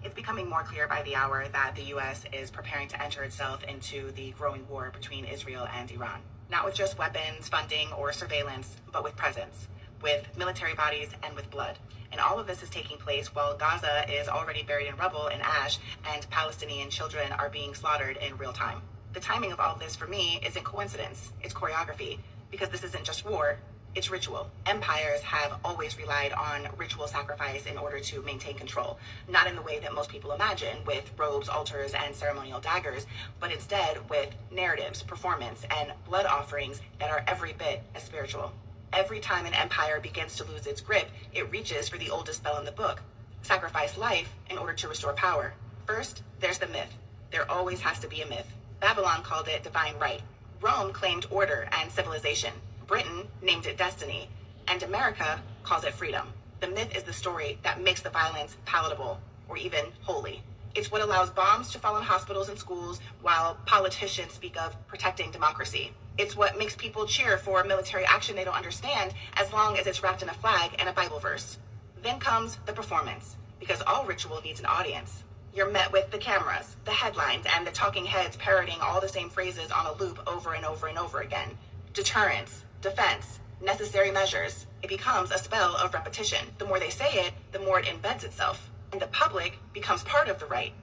It's becoming more clear by the hour that the U.S. is preparing to enter itself into the growing war between Israel and Iran. Not with just weapons, funding, or surveillance, but with presence, with military bodies, and with blood. And all of this is taking place while Gaza is already buried in rubble and ash, and Palestinian children are being slaughtered in real time. The timing of all this for me isn't coincidence, it's choreography, because this isn't just war, it's ritual. Empires have always relied on ritual sacrifice in order to maintain control, not in the way that most people imagine, with robes, altars, and ceremonial daggers, but instead with narratives, performance, and blood offerings that are every bit as spiritual. Every time an empire begins to lose its grip, it reaches for the oldest spell in the book: sacrifice life in order to restore power. First, there's the myth. There always has to be a myth. Babylon called it divine right. Rome claimed order and civilization. Britain named it destiny, and America calls it freedom. The myth is the story that makes the violence palatable or even holy. It's what allows bombs to fall on hospitals and schools while politicians speak of protecting democracy. It's what makes people cheer for military action they don't understand as long as it's wrapped in a flag and a Bible verse. Then comes the performance, because all ritual needs an audience. You're met with the cameras, the headlines, and the talking heads parroting all the same phrases on a loop over and over and over again. Deterrence, defense, necessary measures. It becomes a spell of repetition. The more they say it, the more it embeds itself. And the public becomes part of the right.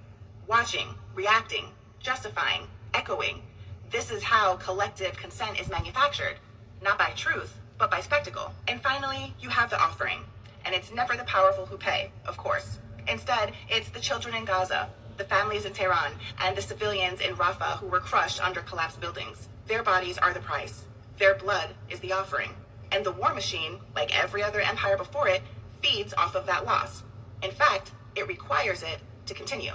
Watching, reacting, justifying, echoing. This is how collective consent is manufactured. Not by truth, but by spectacle. And finally, you have the offering. And it's never the powerful who pay, of course. Instead, it's the children in Gaza, the families in Tehran, and the civilians in Rafah who were crushed under collapsed buildings. Their bodies are the price. Their blood is the offering. And the war machine, like every other empire before it, feeds off of that loss. In fact, it requires it to continue.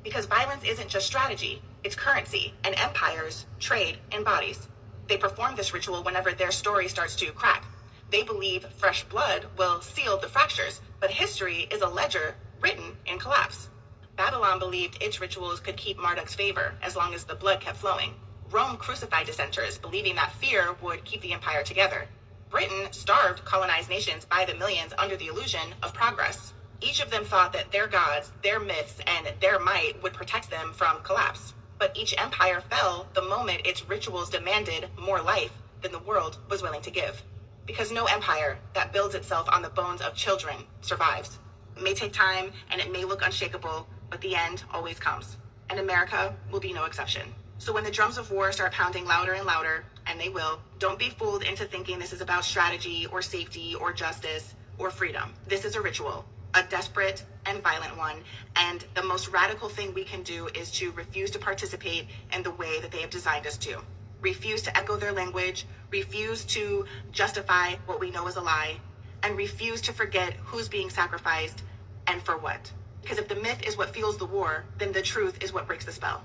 Because violence isn't just strategy, it's currency, and empires trade in bodies. They perform this ritual whenever their story starts to crack. They believe fresh blood will seal the fractures, but history is a ledger written in collapse. Babylon believed its rituals could keep Marduk's favor as long as the blood kept flowing. Rome crucified dissenters, believing that fear would keep the empire together. Britain starved colonized nations by the millions under the illusion of progress. Each of them thought that their gods, their myths, and their might would protect them from collapse. But each empire fell the moment its rituals demanded more life than the world was willing to give. Because no empire that builds itself on the bones of children survives. It may take time and it may look unshakable, but the end always comes. And America will be no exception. So when the drums of war start pounding louder and louder, and they will, don't be fooled into thinking this is about strategy or safety or justice or freedom. This is a ritual, a desperate and violent one, and the most radical thing we can do is to refuse to participate in the way that they have designed us to. Refuse to echo their language, refuse to justify what we know is a lie, and refuse to forget who's being sacrificed and for what. Because if the myth is what fuels the war, then the truth is what breaks the spell.